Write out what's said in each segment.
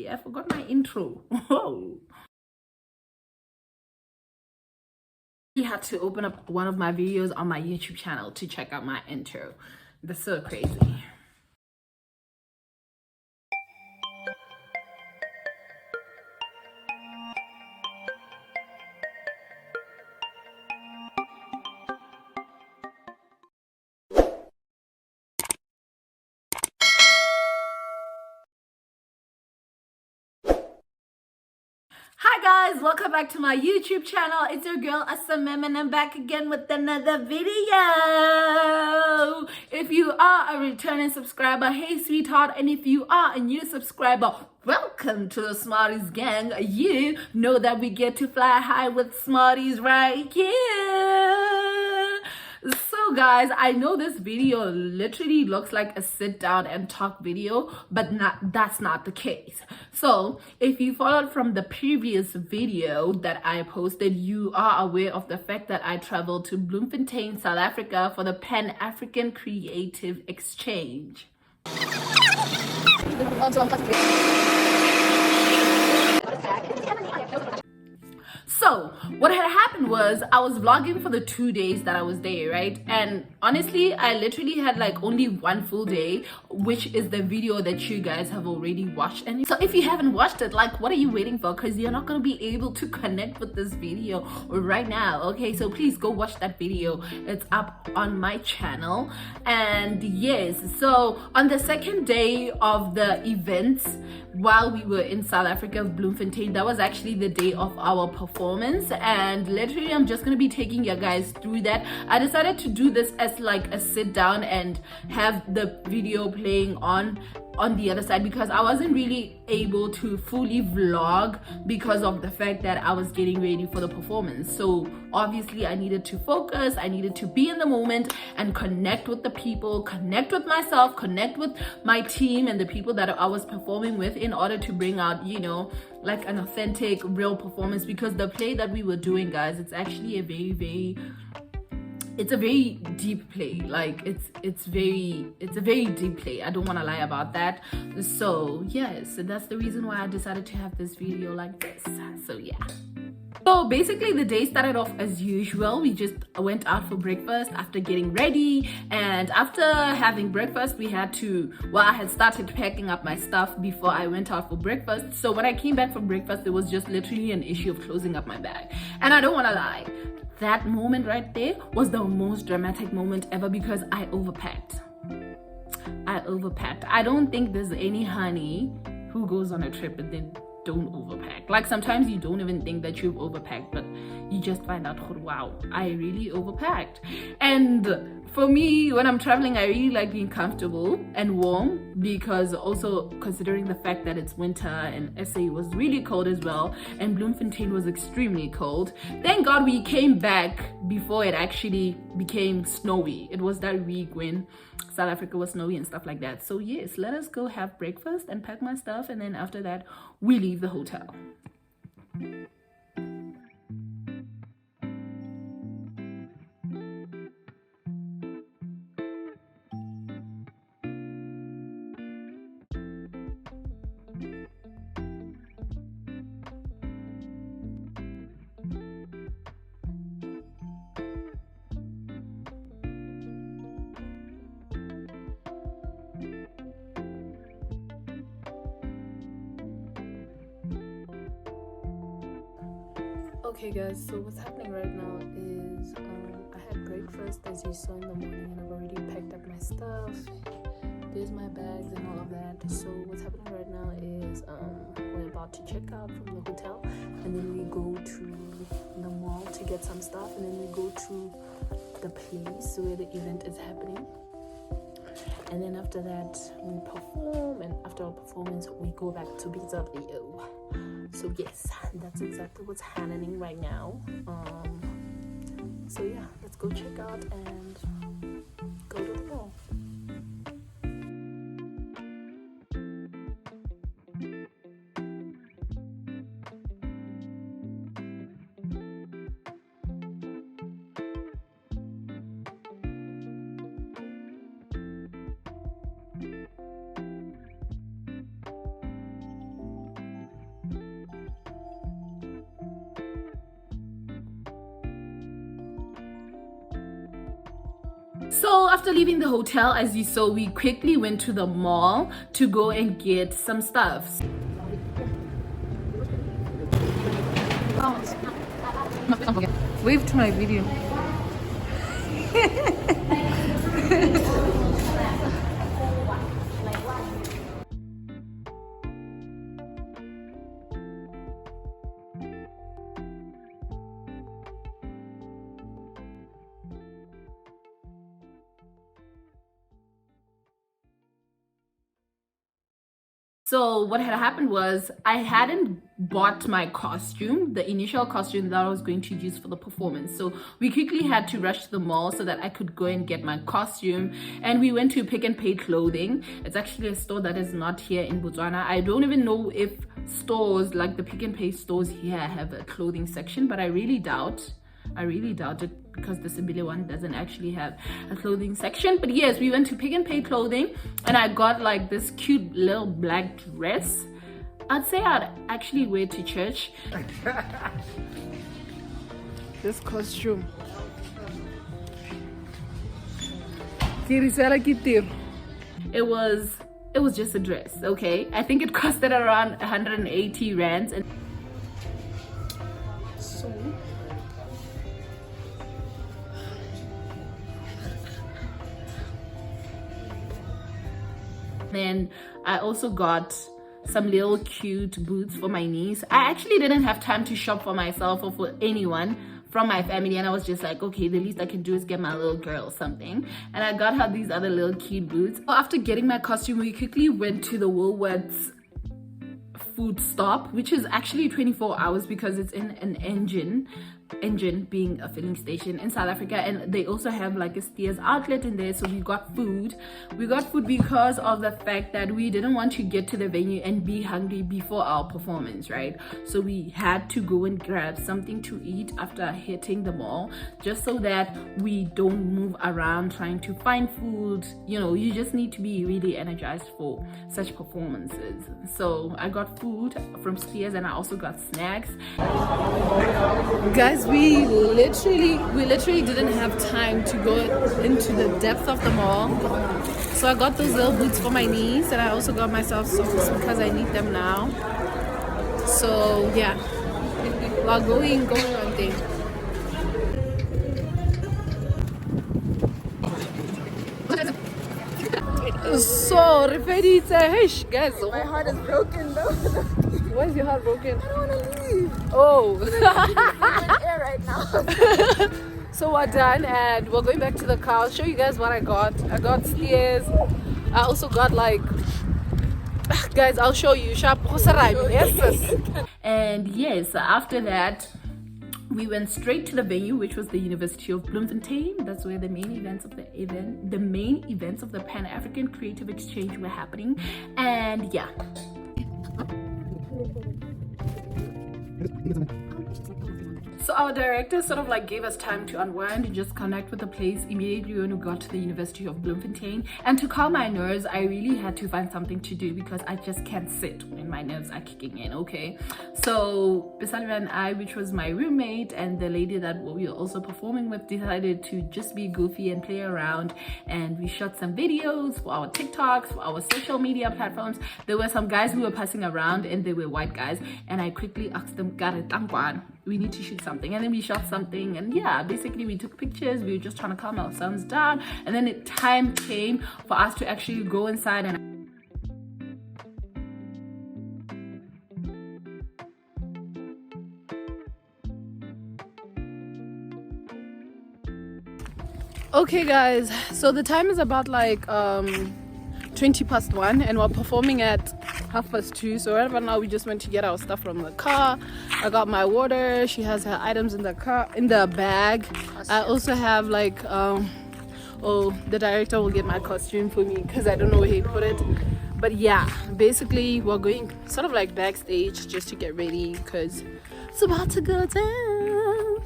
sorry, I forgot my intro. Oh. I had to open up one of my videos on my YouTube channel to check out my intro. That's so crazy. Hi guys, welcome back to my YouTube channel. It's your girl Asamem and I'm back again with another video. If you are a returning subscriber, hey sweetheart, and if you are a new subscriber, welcome to the Smarties gang. You know that we get to fly high with Smarties right here. So guys, I know this video literally looks like a sit down and talk video, but that's not the case. So if you followed from the previous video that I posted, you are aware of the fact that I traveled to Bloemfontein, South Africa for the Pan-African Creative Exchange. So what had happened was I was vlogging for the 2 days that I was there, right? And honestly, I literally had like only one full day, which is the video that you guys have already watched. And so if you haven't watched it, like, what are you waiting for? Because you're not going to be able to connect with this video right now. Okay, so please go watch that video. It's up on my channel. And yes, so on the second day of the events, while we were in South Africa, Bloemfontein, that was actually the day of our performance, and literally I'm just gonna be taking you guys through that. I decided to do this as like a sit down and have the video playing on the other side because I wasn't really able to fully vlog because of the fact that I was getting ready for the performance. So obviously I needed to focus, I needed to be in the moment and connect with the people, connect with myself, connect with my team and the people that I was performing with in order to bring out, you know, like an authentic, real performance. Because the play that we were doing, guys, it's actually a it's a very deep play. Like it's a very deep play. I don't want to lie about that. So yes, that's the reason why I decided to have this video like this. So yeah. So basically the day started off as usual. We just went out for breakfast after getting ready, and after having breakfast we had to, well, I had started packing up my stuff before I went out for breakfast. So when I came back from breakfast, it was just literally an issue of closing up my bag. And I don't want to lie, that moment right there was the most dramatic moment ever because I overpacked. I don't think there's any honey who goes on a trip and then don't overpack. Like sometimes you don't even think that you've overpacked, but you just find out, wow, I really overpacked. And for me, when I'm traveling, I really like being comfortable and warm, because also considering the fact that it's winter and SA was really cold as well, and Bloemfontein was extremely cold. Thank God we came back before it actually became snowy. It was that week when South Africa was snowy and stuff like that. So yes, let us go have breakfast and pack my stuff, and then after that we leave the hotel. Okay guys, so what's happening right now is I had breakfast as you saw in the morning, and I've already packed up my stuff. There's my bags and all of that. So what's happening right now is we're about to check out from the hotel, and then we go to the mall to get some stuff, and then we go to the place where the event is happening. And then after that we perform, and after our performance we go back to BW. So yes, that's exactly what's happening right now. So yeah, let's go check out and go to the mall. So after leaving the hotel, as you saw, we quickly went to the mall to go and get some stuff. Wave to my video. So what had happened was I hadn't bought my costume, the initial costume that I was going to use for the performance. So we quickly had to rush to the mall so that I could go and get my costume. And we went to Pick n Pay Clothing. It's actually a store that is not here in Botswana. I don't even know if stores like the Pick n Pay stores here have a clothing section, but I really doubt it because the Simbile one doesn't actually have a clothing section. But yes, we went to Pick n Pay Clothing and I got like this cute little black dress. I'd say I'd actually wear to church. This costume. It was just a dress, okay? I think it costed around 180 rands. And so then I also got some little cute boots for my niece. I actually didn't have time to shop for myself or for anyone from my family, and I was just like, okay, the least I can do is get my little girl something. And I got her these other little cute boots. After getting my costume, we quickly went to the Woolworths food stop, which is actually 24 hours because it's in an engine being a filling station in South Africa, and they also have like a Steers outlet in there. So we got food because of the fact that we didn't want to get to the venue and be hungry before our performance, right? So we had to go and grab something to eat after hitting the mall, just so that we don't move around trying to find food. You know, you just need to be really energized for such performances. So I got food from Steers and I also got snacks. Guys, we literally didn't have time to go into the depth of the mall. So I got those little boots for my niece, and I also got myself socks because I need them now. So yeah, we're going on thing. So Rifedite, guys, my heart is broken though. Why is your heart broken? I don't want to leave. Oh. I'm in air right now. So we're done and we're going back to the car. I'll show you guys what I got. I got Steers. I also got like, guys, I'll show you. And yes, after that, we went straight to the venue, which was the University of Bloemfontein. That's where the main events of the Pan-African Creative Exchange were happening. And yeah. So our director sort of like gave us time to unwind and just connect with the place immediately when we got to the University of Bloemfontein. And to calm my nerves, I really had to find something to do because I just can't sit when my nerves are kicking in, okay? So Bisaliva and I, which was my roommate and the lady that we were also performing with, decided to just be goofy and play around. And we shot some videos for our TikToks, for our social media platforms. There were some guys who were passing around and they were white guys. And I quickly asked them, we need to shoot something, and then we shot something, and yeah, basically we took pictures. We were just trying to calm ourselves down, and then time came for us to actually go inside and okay guys, so the time is about like 1:20 and we're performing at 2:30. So right about now we just went to get our stuff from the car. I got my water. She has her items in the car, in the bag. I also have like the director will get my costume for me because I don't know where he put it. But yeah, basically we're going sort of like backstage just to get ready because it's about to go down.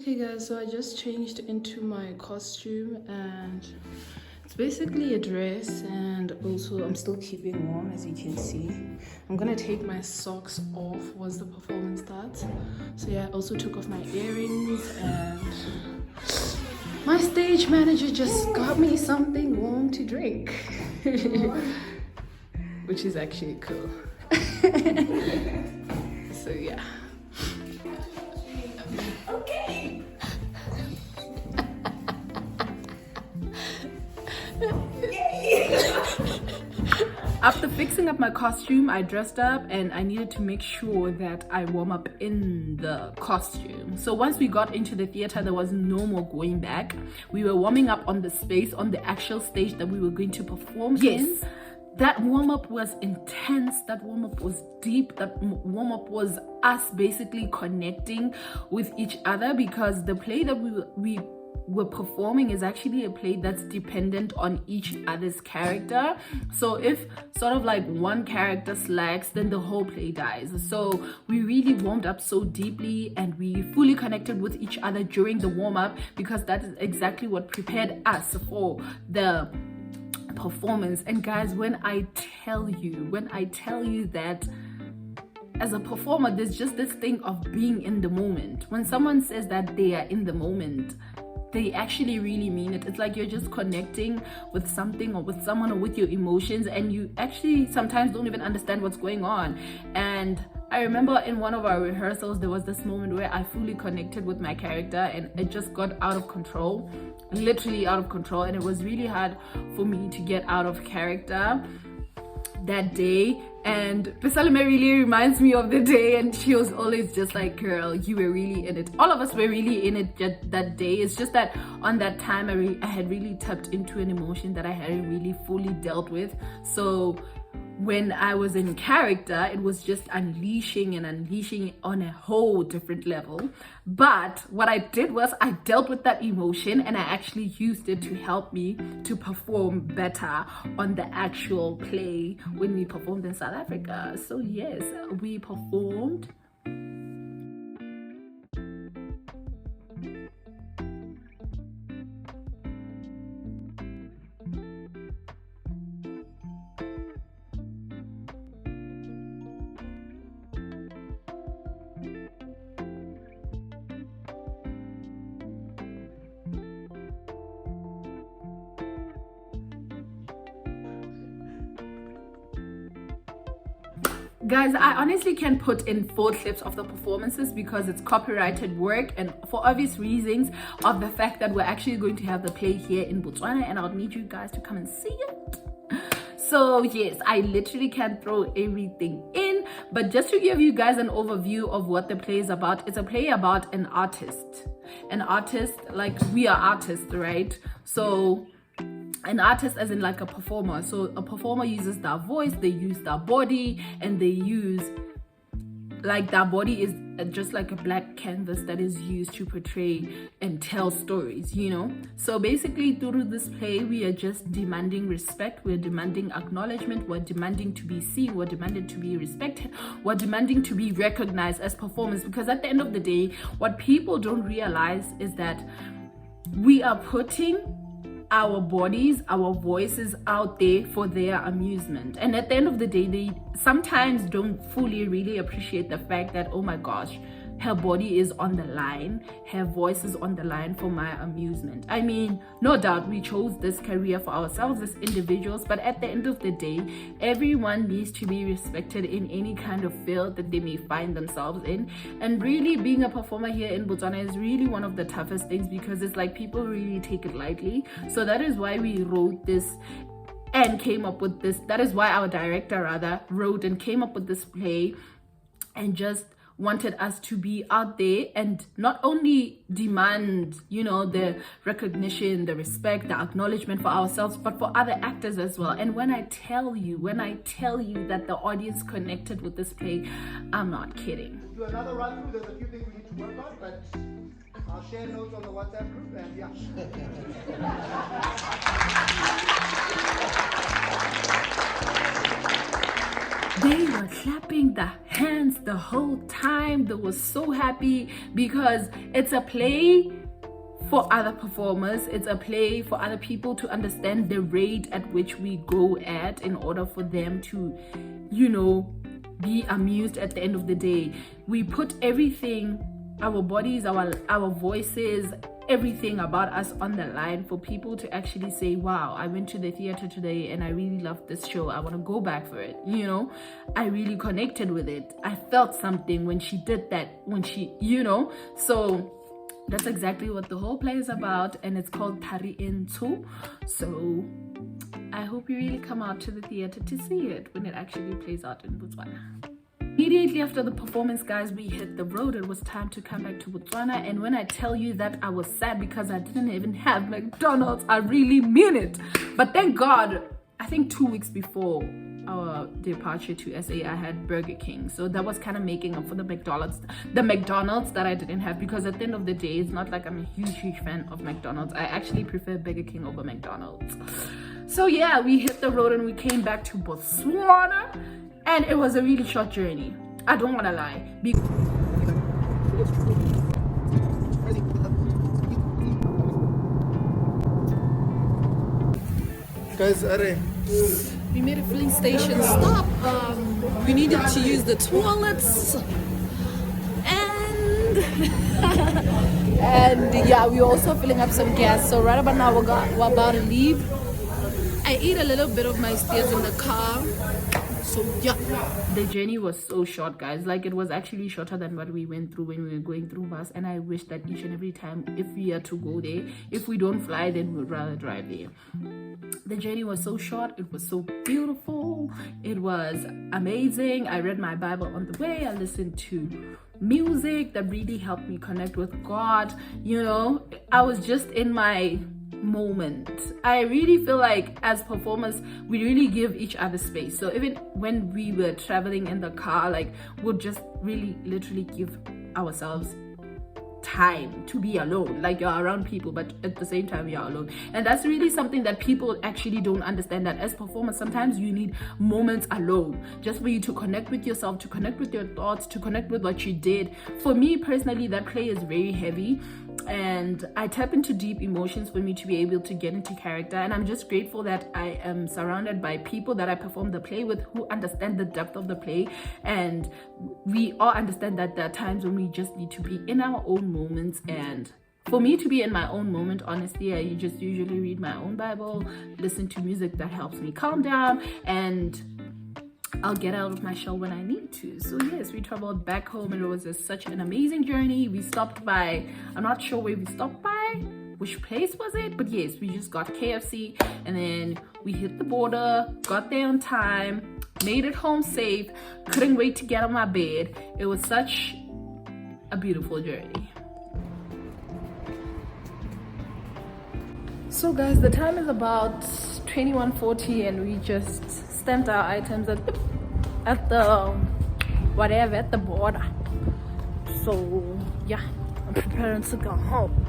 Okay guys, so I just changed into my costume and it's basically a dress, and also I'm still keeping warm as you can see. I'm gonna take my socks off once the performance starts. So yeah, I also took off my earrings, and my stage manager just got me something warm to drink. Which is actually cool. So yeah. Okay. After fixing up my costume, I dressed up and I needed to make sure that I warm up in the costume. So once we got into the theater, there was no more going back. We were warming up on the space, on the actual stage that we were going to perform in. That warm-up was intense, that warm-up was deep, that warm-up was us basically connecting with each other, because the play that we were performing is actually a play that's dependent on each other's character. So if sort of like one character slacks, then the whole play dies. So we really warmed up so deeply and we fully connected with each other during the warm-up, because that is exactly what prepared us for the performance. And guys, when I tell you that as a performer, there's just this thing of being in the moment. When someone says that they are in the moment, they actually really mean it. It's like you're just connecting with something or with someone or with your emotions, and you actually sometimes don't even understand what's going on. And I remember in one of our rehearsals, there was this moment where I fully connected with my character and it just got out of control, literally out of control. And it was really hard for me to get out of character that day. And Pesalime really reminds me of the day, and she was always just like, girl, you were really in it. All of us were really in it that day. It's just that on that time I had really tapped into an emotion that I hadn't really fully dealt with. So when I was in character, it was just unleashing on a whole different level. But what I did was I dealt with that emotion and I actually used it to help me to perform better on the actual play when we performed in South Africa. So yes, we performed. Guys, I honestly can put in 4 clips of the performances because it's copyrighted work, and for obvious reasons of the fact that we're actually going to have the play here in Botswana, and I'll need you guys to come and see it. So yes, I literally can't throw everything in, but just to give you guys an overview of what the play is about, it's a play about an artist, like we are artists, right? So an artist as in like a performer. So a performer uses their voice, they use their body, and they use, like, their body is just like a black canvas that is used to portray and tell stories, you know? So basically through this play, we are just demanding respect, we're demanding acknowledgement, we're demanding to be seen, we're demanding to be respected, we're demanding to be recognized as performers, because at the end of the day, what people don't realize is that we are putting our bodies, our voices out there for their amusement. And at the end of the day, they sometimes don't fully really appreciate the fact that, oh my gosh, her body is on the line, her voice is on the line for my amusement. I mean, no doubt we chose this career for ourselves as individuals, but at the end of the day, everyone needs to be respected in any kind of field that they may find themselves in. And really, being a performer here in Botswana is really one of the toughest things, because it's like people really take it lightly. So that is why we wrote this and came up with this. That is why our director rather wrote and came up with this play, and just wanted us to be out there and not only demand, you know, the recognition, the respect, the acknowledgement for ourselves, but for other actors as well. And when I tell you that the audience connected with this play, I'm not kidding. Do another run through. There's a few things we need to work on, but I'll share notes on the WhatsApp group, and yeah. They were clapping the hands the whole time. They were so happy because it's a play for other performers. It's a play for other people to understand the rate at which we go at in order for them to, you know, be amused at the end of the day. We put everything, our bodies, our voices, everything about us on the line for people to actually say, wow, I went to the theater today and I really loved this show. I want to go back for it. You know, I really connected with it. I felt something when she did that, when she, you know, so that's exactly what the whole play is about, and it's called Tari Into. So I hope you really come out to the theater to see it when it actually plays out in Botswana. Immediately after the performance, guys, we hit the road. It was time to come back to Botswana, and when I tell you that I was sad because I didn't even have McDonald's, I really mean it. But thank God, I think 2 weeks before our departure to SA, I had Burger King, so that was kind of making up for the McDonald's that I didn't have, because at the end of the day, it's not like I'm a huge fan of McDonald's. I actually prefer Burger King over McDonald's. So yeah, we hit the road and we came back to Botswana, and it was a really short journey. I don't want to lie. Guys, are We made a filling station stop. We needed to use the toilets, and and yeah, we were also filling up some gas. So right about now we're about to leave. I ate a little bit of my steers in the car. So yeah, the journey was so short, guys. Like, it was actually shorter than what we went through when we were going through bus, and I wish that each and every time, if we are to go there, if we don't fly, then we'd rather drive there. The journey was so short. It was so beautiful. It was amazing. I read my Bible on the way. I listened to music that really helped me connect with God. You know, I was just in my moment. I really feel like as performers, we really give each other space. So even when we were traveling in the car, like, we'll just really literally give ourselves time to be alone. Like, you're around people, but at the same time you're alone. And that's really something that people actually don't understand, that as performers, sometimes you need moments alone, just for you to connect with yourself, to connect with your thoughts, to connect with what you did. For me personally, that play is very heavy, and I tap into deep emotions for me to be able to get into character. And I'm just grateful that I am surrounded by people that I perform the play with who understand the depth of the play, and we all understand that there are times when we just need to be in our own moments. And for me to be in my own moment, honestly, I just usually read my own Bible, listen to music that helps me calm down, and I'll get out of my shell when I need to. So yes, we traveled back home, and it was such an amazing journey. We stopped by, I'm not sure where we stopped by, which place was it, but yes, we just got KFC, and then we hit the border, got there on time, made it home safe, couldn't wait to get on my bed. It was such a beautiful journey. So guys, the time is about 21:40, and we just stamped our items at the border. So yeah, I'm preparing to go home.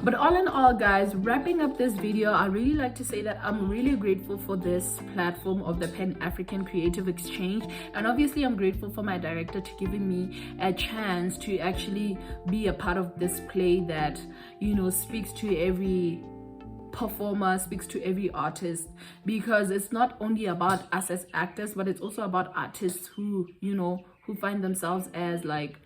But all in all, guys, wrapping up this video, I really like to say that I'm really grateful for this platform of the Pan-African Creative Exchange, and obviously I'm grateful for my director to giving me a chance to actually be a part of this play that, you know, speaks to every performer, speaks to every artist, because it's not only about us as actors, but it's also about artists who, you know, who find themselves as like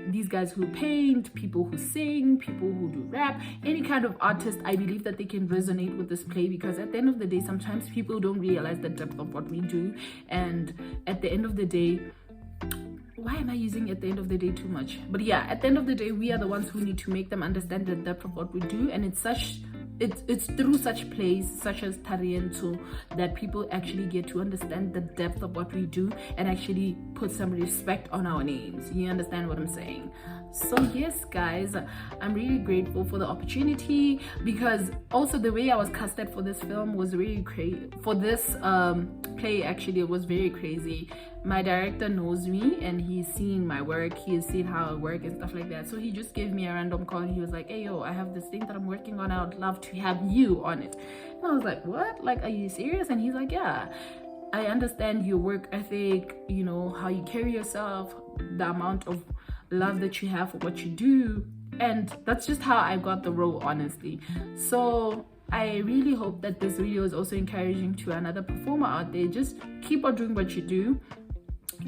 these guys who paint, people who sing, people who do rap, any kind of artist. I believe that they can resonate with this play, because at the end of the day, sometimes people don't realize the depth of what we do. And at the end of the day, why am I using at the end of the day too much? But yeah, at the end of the day, we are the ones who need to make them understand the depth of what we do. And it's through such plays such as Tari Into that people actually get to understand the depth of what we do and actually put some respect on our names. You understand what I'm saying? So yes, guys, I'm really grateful for the opportunity, because also the way I was casted for this film was really crazy. For this play, actually, it was very crazy. My director knows me, and he's seen my work, he has seen how I work and stuff like that. So he just gave me a random call, and he was like, hey yo, I have this thing that I'm working on, I would love to have you on it. And I was like, what? Like, are you serious? And he's like, yeah. I understand your work ethic, you know, how you carry yourself, the amount of love that you have for what you do. And that's just how I got the role, honestly. So I really hope that this video is also encouraging to another performer out there. Just keep on doing what you do.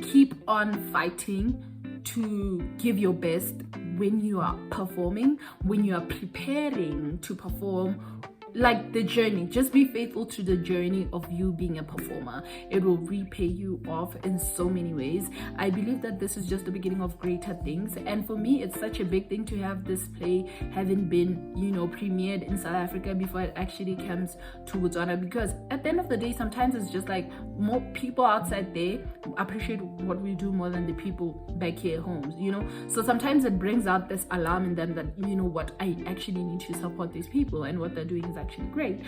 Keep on fighting to give your best when you are performing, when you are preparing to perform. Like the journey, just be faithful to the journey of you being a performer. It will repay you off in so many ways. I believe that this is just the beginning of greater things, and for me it's such a big thing to have this play having been, you know, premiered in South Africa before it actually comes to Botswana, because at the end of the day sometimes it's just like more people outside there appreciate what we do more than the people back here at home, you know. So sometimes it brings out this alarm in them that, you know what, I actually need to support these people and what they're doing is actually great.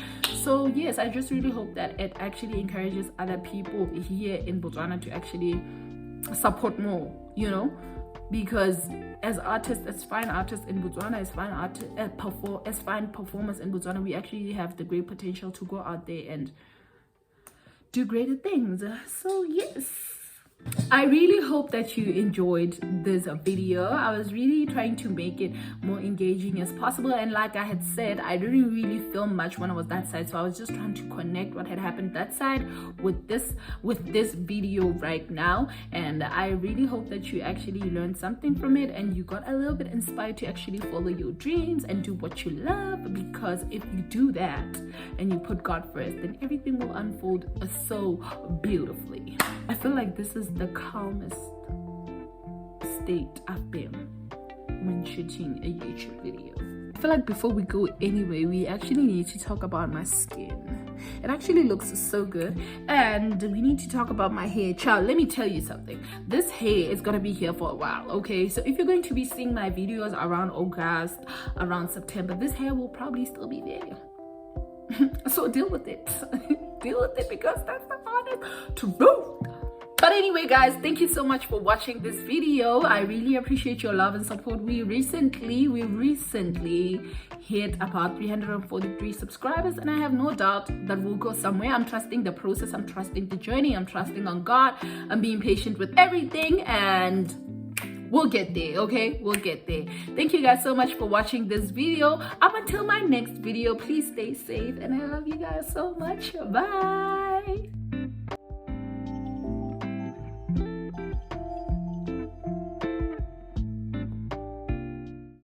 So yes, I just really hope that it actually encourages other people here in Botswana to actually support more, you know, because as artists, as fine artists in Botswana, as fine performers in Botswana, we actually have the great potential to go out there and do greater things. So yes, I really hope that you enjoyed this video. I was really trying to make it more engaging as possible, and like I had said, I didn't really film much when I was that side, so I was just trying to connect what had happened that side with this video right now. And I really hope that you actually learned something from it and you got a little bit inspired to actually follow your dreams and do what you love, because if you do that and you put God first, then everything will unfold so beautifully. I feel like this is the calmest state I've been when shooting a YouTube video. I feel like before we go anywhere, we actually need to talk about my skin. It actually looks so good, and we need to talk about my hair. Child, let me tell you something. This hair is gonna be here for a while, okay? So if you're going to be seeing my videos around August, around September, this hair will probably still be there. So deal with it. Deal with it, because that's the honest truth. But anyway guys, thank you so much for watching this video. I really appreciate your love and support. We recently hit about 343 subscribers, and I have no doubt that we'll go somewhere. I'm trusting the process, I'm trusting the journey, I'm trusting on God, I'm being patient with everything, and we'll get there, okay? We'll get there. Thank you guys so much for watching this video. Up until my next video, please stay safe, and I love you guys so much. Bye.